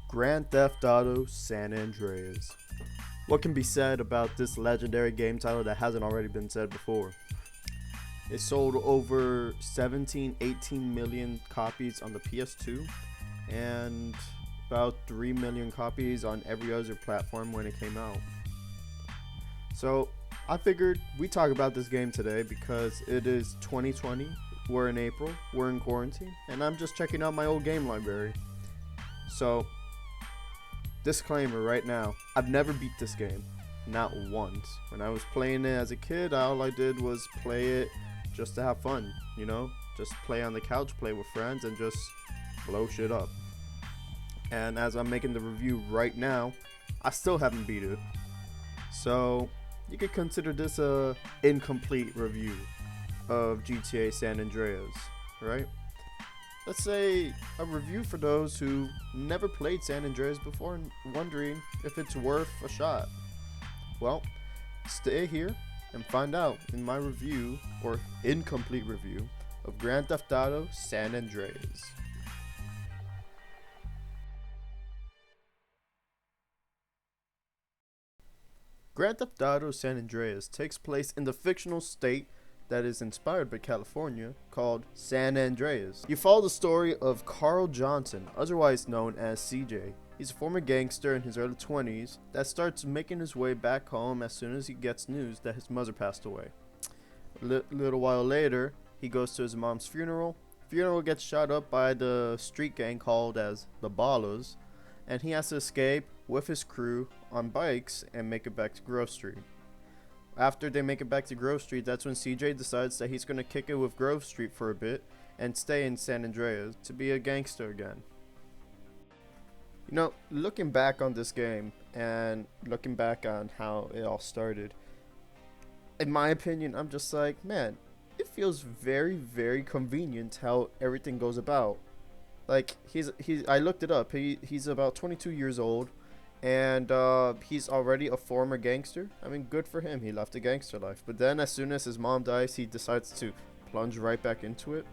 Grand Theft Auto San Andreas. What can be said about this legendary game title that hasn't already been said before? It sold over 17, 18 million copies on the PS2 and about 3 million copies on every other platform when it came out. So I figured we talk about this game today because it is 2020, we're in April, we're in quarantine, and I'm just checking out my old game library. So, disclaimer right now, I've never beat this game, not once. When I was playing it as a kid, all I did was play it just to have fun, just play on the couch, play with friends, and just blow shit up. And as I'm making the review right now, I still haven't beat it. So, you could consider this a incomplete review of GTA San Andreas, right? Let's say a review for those who never played San Andreas before and wondering if it's worth a shot. Well, stay here and find out in my review, or incomplete review, of Grand Theft Auto San Andreas. Grand Theft Auto San Andreas takes place in the fictional state that is inspired by California called San Andreas. You follow the story of Carl Johnson, otherwise known as CJ. He's a former gangster in his early 20s that starts making his way back home as soon as he gets news that his mother passed away. A little while later, he goes to his mom's funeral. Funeral gets shot up by the street gang called as the Ballers, and he has to escape with his crew on bikes and make it back to Grove Street. After they make it back to Grove Street, that's when CJ decides that he's going to kick it with Grove Street for a bit and stay in San Andreas to be a gangster again. Looking back on this game and looking back on how it all started, in my opinion, I'm just like, man, it feels very, very convenient how everything goes about. Like, I looked it up. He's about 22 years old. And he's already a former gangster. I mean, good for him. He left the gangster life. But then as soon as his mom dies, he decides to plunge right back into it.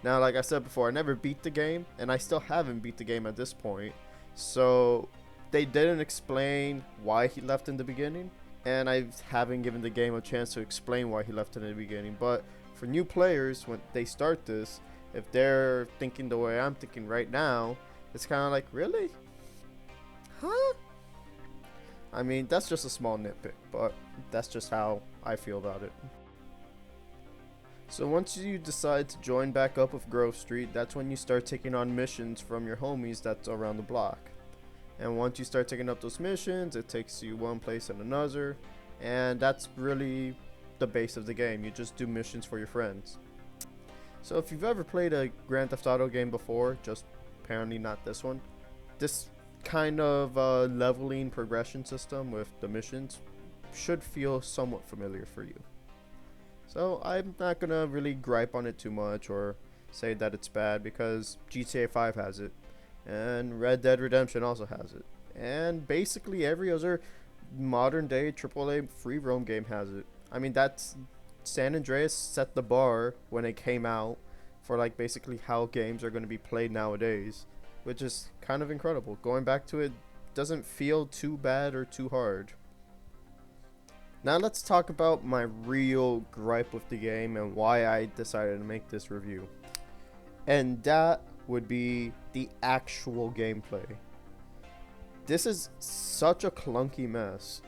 Now, like I said before, I never beat the game. And I still haven't beat the game at this point. So they didn't explain why he left in the beginning. And I haven't given the game a chance to explain why he left in the beginning. But for new players, when they start this, if they're thinking the way I'm thinking right now, it's kind of like, really? Huh? I mean, that's just a small nitpick, but that's just how I feel about it. So once you decide to join back up with Grove Street, that's when you start taking on missions from your homies that's around the block. And once you start taking up those missions, it takes you one place and another, and that's really the base of the game. You just do missions for your friends. So if you've ever played a Grand Theft Auto game before, just apparently not this one, this kind of leveling progression system with the missions should feel somewhat familiar for you. So I'm not gonna really gripe on it too much or say that it's bad, because GTA 5 has it, and Red Dead Redemption also has it, and basically every other modern day AAA free roam game has it. I mean, that's San Andreas set the bar when it came out for like basically how games are going to be played nowadays, which is kind of incredible. Going back to it doesn't feel too bad or too hard. Now let's talk about my real gripe with the game and why I decided to make this review. And that would be the actual gameplay. This is such a clunky mess.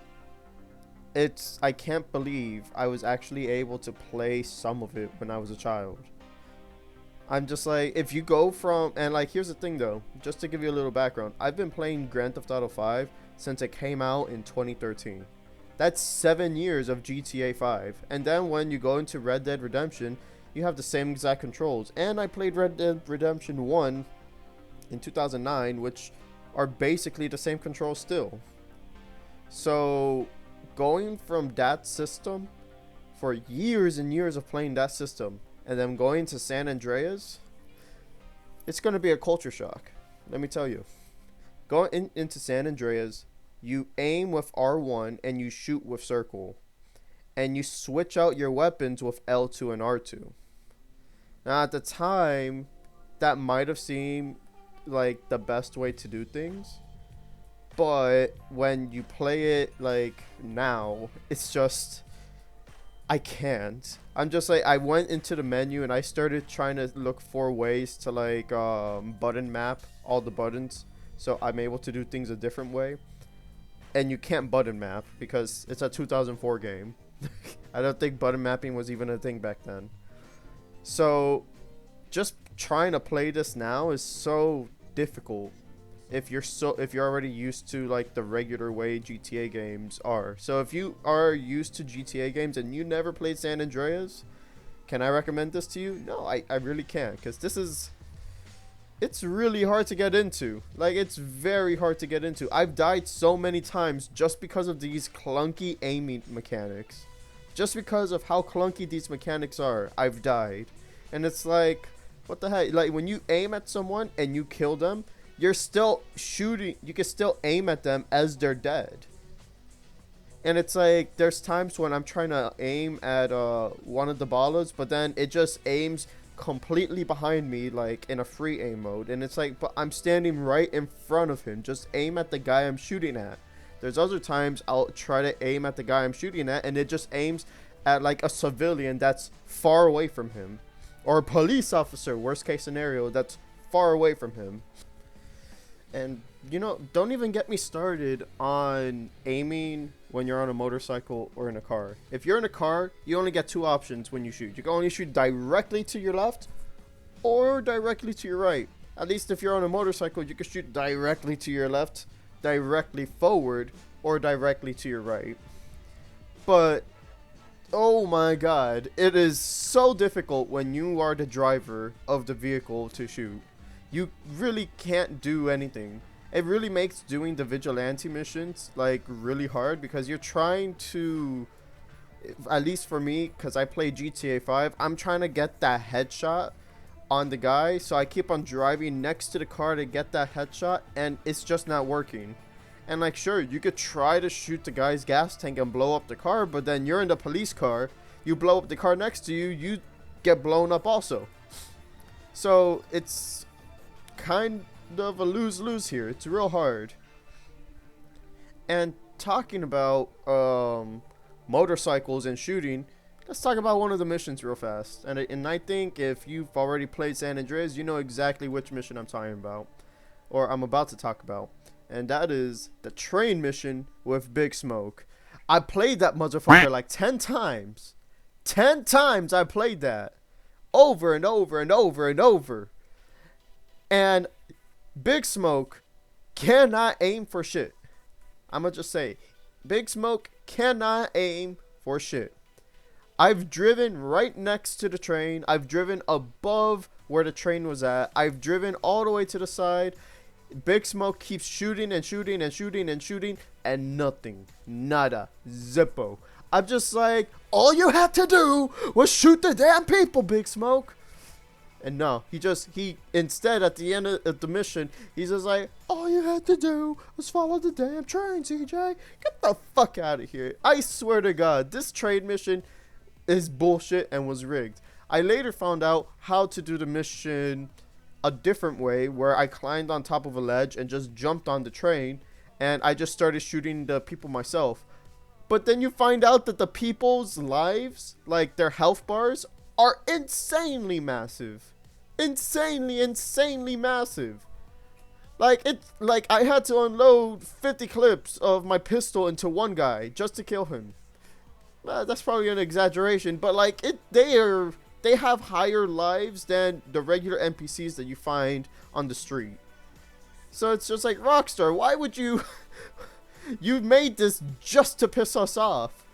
I can't believe I was actually able to play some of it when I was a child. I'm just like, if you go from, and like, here's the thing though, just to give you a little background, I've been playing Grand Theft Auto 5 since it came out in 2013. That's 7 years of GTA 5. And then when you go into Red Dead Redemption, you have the same exact controls. And I played Red Dead Redemption 1 in 2009, which are basically the same controls still. So going from that system, for years and years of playing that system, and then going to San Andreas, it's going to be a culture shock. Let me tell you. Going into San Andreas, you aim with R1 and you shoot with circle. And you switch out your weapons with L2 and R2. Now at the time, that might have seemed like the best way to do things, but when you play it like now, it's just I can't. I'm just like I went into the menu and I started trying to look for ways to like button map all the buttons so I'm able to do things a different way. And you can't button map because it's a 2004 game. I don't think button mapping was even a thing back then. So just trying to play this now is so difficult if you're already used to like the regular way GTA games are. So if you are used to GTA games and you never played San Andreas, can I recommend this to you? No, I really can't, because it's really hard to get into. Like, it's very hard to get into. I've died so many times just because of these clunky aiming mechanics. Just because of how clunky these mechanics are, I've died. And it's like, what the heck? Like, when you aim at someone and you kill them, you're still shooting. You can still aim at them as they're dead. And it's like, there's times when I'm trying to aim at one of the ballas, but then it just aims completely behind me, like in a free aim mode. And it's like, but I'm standing right in front of him. Just aim at the guy I'm shooting at. There's other times I'll try to aim at the guy I'm shooting at, and it just aims at like a civilian that's far away from him. Or a police officer, worst case scenario, that's far away from him. And, you know, don't even get me started on aiming when you're on a motorcycle or in a car. If you're in a car, you only get two options when you shoot. You can only shoot directly to your left or directly to your right. At least if you're on a motorcycle, you can shoot directly to your left, directly forward, or directly to your right. But, oh my god, it is so difficult when you are the driver of the vehicle to shoot. You really can't do anything. It really makes doing the vigilante missions like really hard, because you're trying to, at least for me, because I play GTA 5, I'm trying to get that headshot on the guy, so I keep on driving next to the car to get that headshot, and it's just not working. And like, sure, you could try to shoot the guy's gas tank and blow up the car, but then you're in the police car, you blow up the car next to you, you get blown up also. So it's kind of a lose-lose here. It's real hard. And talking about motorcycles and shooting, let's talk about one of the missions real fast. And I think if you've already played San Andreas, you know exactly which mission I'm talking about, or I'm about to talk about. And that is the train mission with Big Smoke. I played that motherfucker like 10 times. 10 times I played that. Over and over and over and over. And Big Smoke cannot aim for shit. I'ma just say, Big Smoke cannot aim for shit. I've driven right next to the train. I've driven above where the train was at. I've driven all the way to the side. Big Smoke keeps shooting and shooting and shooting and shooting, and nothing. Nada. Zippo. I'm just like, all you had to do was shoot the damn people, Big Smoke. And no, he instead at the end of the mission, he's just like, all you had to do was follow the damn train, CJ. Get the fuck out of here. I swear to God, this train mission is bullshit and was rigged. I later found out how to do the mission a different way, where I climbed on top of a ledge and just jumped on the train, and I just started shooting the people myself. But then you find out that the people's lives, like their health bars, are insanely massive. Insanely massive. Like, it's like I had to unload 50 clips of my pistol into one guy just to kill him. That's probably an exaggeration, but like they have higher lives than the regular NPCs that you find on the street. So it's just like, Rockstar, why would you you made this just to piss us off.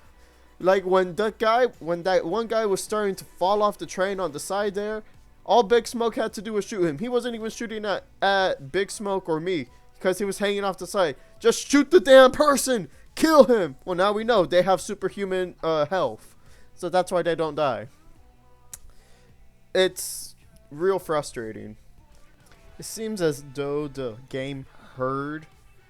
Like when that one guy was starting to fall off the train on the side there, all Big Smoke had to do was shoot him. He wasn't even shooting at Big Smoke or me, because he was hanging off the side. Just shoot the damn person! Kill him! Well, now we know they have superhuman health. So that's why they don't die. It's real frustrating. It seems as though the game heard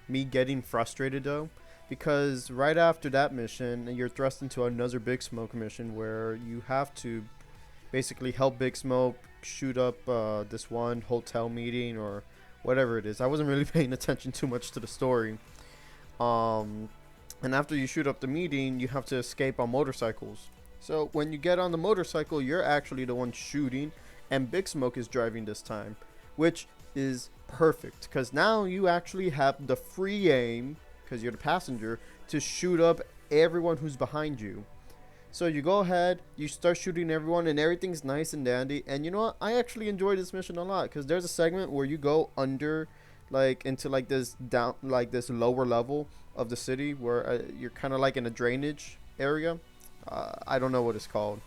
me getting frustrated though, because right after that mission, you're thrust into another Big Smoke mission where you have to basically help Big Smoke shoot up this one hotel meeting or whatever it is. I wasn't really paying attention too much to the story. Um, and after you shoot up the meeting, you have to escape on motorcycles. So when you get on the motorcycle, you're actually the one shooting, and Big Smoke is driving this time, which is perfect because now you actually have the free aim, because you're the passenger, to shoot up everyone who's behind you. So you go ahead, you start shooting everyone, and everything's nice and dandy. And you know what? I actually enjoy this mission a lot because there's a segment where you go under, like into like this down, like this lower level of the city where you're kind of like in a drainage area. I don't know what it's called,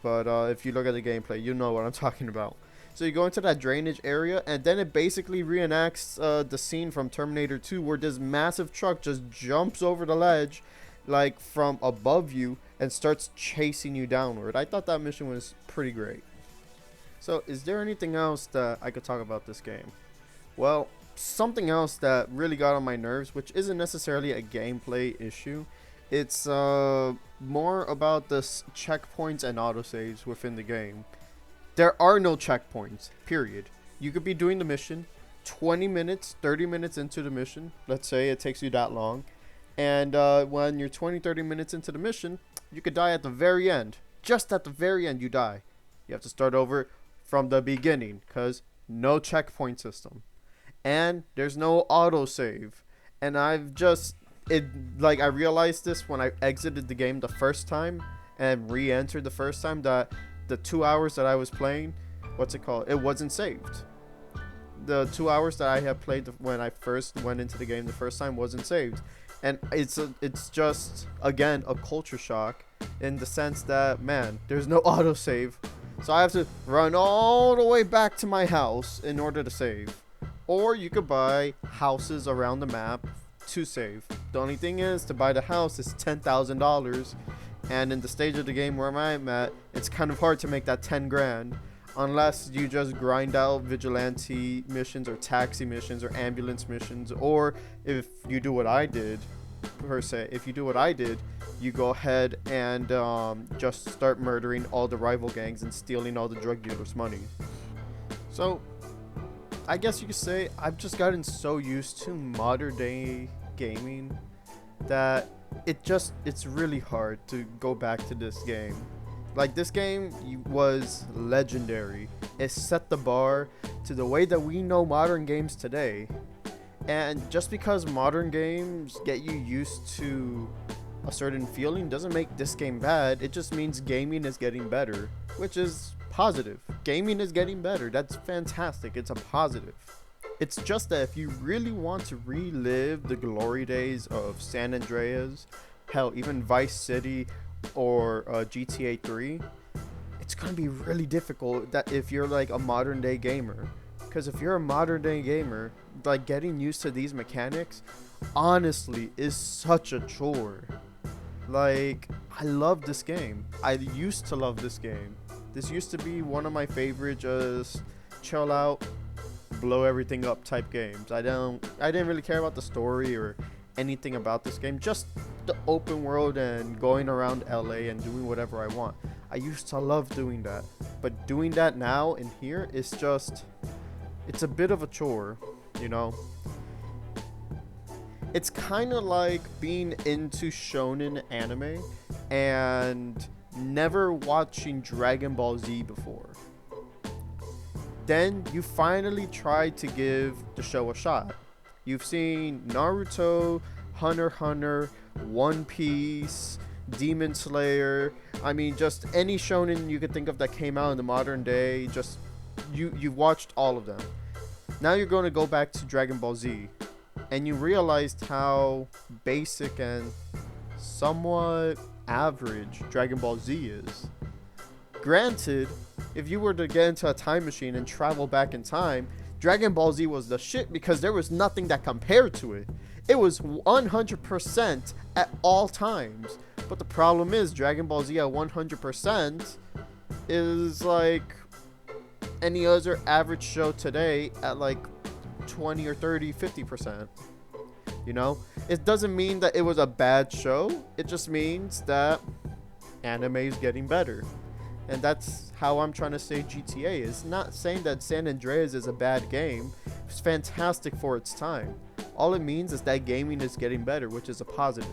but if you look at the gameplay, you know what I'm talking about. So you go into that drainage area, and then it basically reenacts the scene from Terminator 2 where this massive truck just jumps over the ledge, like from above you, and starts chasing you downward. I thought that mission was pretty great. So is there anything else that I could talk about this game? Well, something else that really got on my nerves, which isn't necessarily a gameplay issue. It's more about the checkpoints and autosaves within the game. There are no checkpoints, period. You could be doing the mission 20 minutes, 30 minutes into the mission. Let's say it takes you that long. And when you're 20, 30 minutes into the mission, you could die at the very end. Just at the very end, you die. You have to start over from the beginning because no checkpoint system. And there's no autosave. And I realized this when I exited the game the first time and re-entered the first time, that the 2 hours that I was playing, it wasn't saved. The 2 hours that I had played when I first went into the game the first time wasn't saved. And it's just, again, a culture shock in the sense that, man, there's no autosave. So I have to run all the way back to my house in order to save. Or you could buy houses around the map to save. The only thing is, to buy the house is $10,000, and in the stage of the game where I'm at, it's kind of hard to make that 10 grand unless you just grind out vigilante missions or taxi missions or ambulance missions. Or if you do what I did, you go ahead and just start murdering all the rival gangs and stealing all the drug dealers' money. So I guess you could say I've just gotten so used to modern day gaming that it's really hard to go back to this game. Like, this game was legendary. It set the bar to the way that we know modern games today. And just because modern games get you used to a certain feeling doesn't make this game bad. It just means gaming is getting better, which is positive. Gaming is getting better. That's fantastic. It's a positive. It's just that if you really want to relive the glory days of San Andreas, hell, even Vice City or GTA 3, it's going to be really difficult that if you're like a modern day gamer. Because if you're a modern day gamer, like, getting used to these mechanics honestly is such a chore. Like, I love this game. I used to love this game. This used to be one of my favorite just chill out, blow everything up type games. I didn't really care about the story or anything about this game, just the open world and going around LA and doing whatever I want. I used to love doing that, but doing that now in here is just, it's a bit of a chore, you know. It's kind of like being into shonen anime and never watching Dragon Ball Z before. Then you finally try to give the show a shot. You've seen Naruto, Hunter x Hunter, One Piece, Demon Slayer. I mean, just any shonen you could think of that came out in the modern day. Just you've watched all of them. Now you're going to go back to Dragon Ball Z, and you realized how basic and somewhat average Dragon Ball Z is. Granted, if you were to get into a time machine and travel back in time, Dragon Ball Z was the shit because there was nothing that compared to it. It was 100% at all times. But the problem is, Dragon Ball Z at 100% is like any other average show today at like 20 or 30, 50%. You know? It doesn't mean that it was a bad show. It just means that anime is getting better. And that's how I'm trying to say GTA is. Not saying that San Andreas is a bad game. It's fantastic for its time. All it means is that gaming is getting better, which is a positive.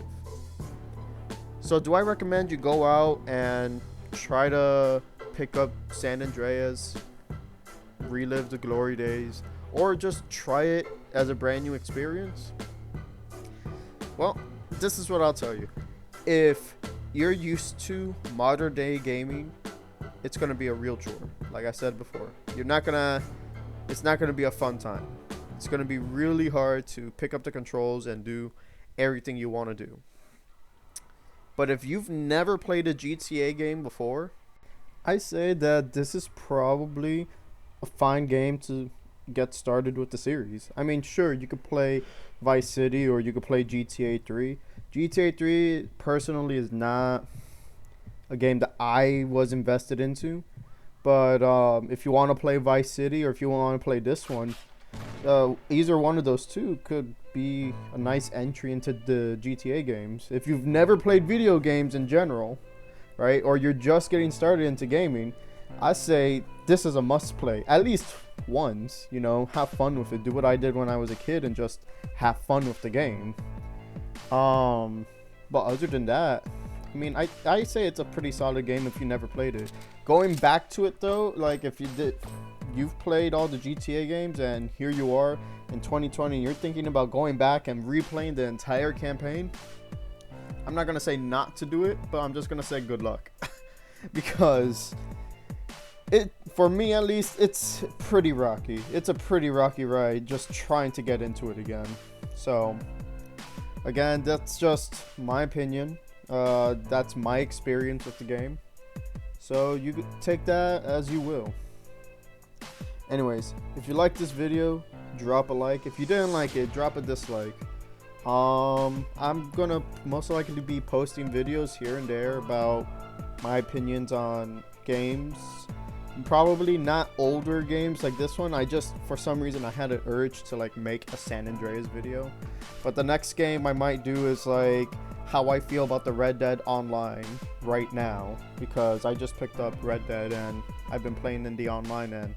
So do I recommend you go out and try to pick up San Andreas, relive the glory days, or just try it as a brand new experience? Well, this is what I'll tell you. If you're used to modern day gaming, it's going to be a real chore. Like I said before, it's not going to be a fun time. It's going to be really hard to pick up the controls and do everything you want to do. But if you've never played a GTA game before, I say that this is probably a fine game to get started with the series. I mean, sure, you could play Vice City or you could play GTA 3. GTA 3 personally is not a game that I was invested into. But if you want to play Vice City or if you want to play this one, either one of those two could be a nice entry into the GTA games. If you've never played video games in general, right, or you're just getting started into gaming, I say this is a must play, at least once. You know, have fun with it. Do what I did when I was a kid and just have fun with the game. But other than that, I mean, I say it's a pretty solid game if you never played it. Going back to it though, like if you've played all the GTA games and here you are in 2020, you're thinking about going back and replaying the entire campaign, I'm not gonna say not to do it, but I'm just gonna say good luck. Because for me at least, it's pretty rocky. It's a pretty rocky ride just trying to get into it again. So again, that's just my opinion. That's my experience with the game. So you could take that as you will. Anyways, if you liked this video, drop a like. If you didn't like it, drop a dislike. I'm gonna most likely be posting videos here and there about my opinions on games. Probably not older games like this one. I just, for some reason, I had an urge to like make a San Andreas video. But the next game I might do is like how I feel about the Red Dead Online right now, because I just picked up Red Dead and I've been playing in the online and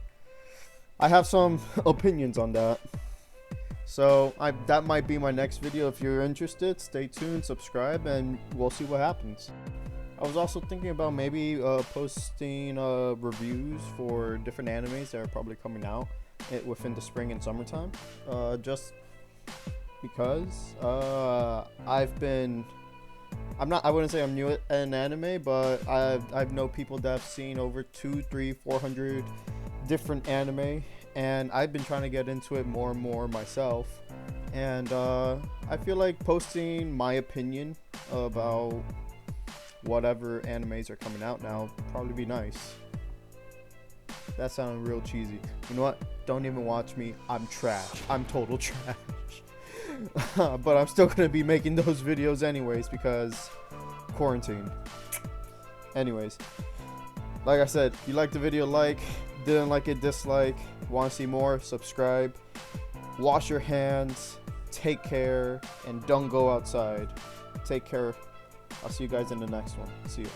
I have some opinions on that. So that might be my next video. If you're interested, stay tuned, subscribe, and we'll see what happens. I was also thinking about maybe posting reviews for different animes that are probably coming out within the spring and summertime. Just because I wouldn't say I'm new at an anime, but I've known people that have seen over 200, 300, 400 different anime, and I've been trying to get into it more and more myself. And I feel like posting my opinion about whatever animes are coming out now would probably be nice. That sounded real cheesy. You know what? Don't even watch me. I'm trash. I'm total trash. But I'm still gonna be making those videos anyways because quarantine. Anyways, like I said, if you liked the video, like. Didn't like it, dislike. Want to see more? Subscribe. Wash your hands. Take care. And don't go outside. Take care. I'll see you guys in the next one. See you.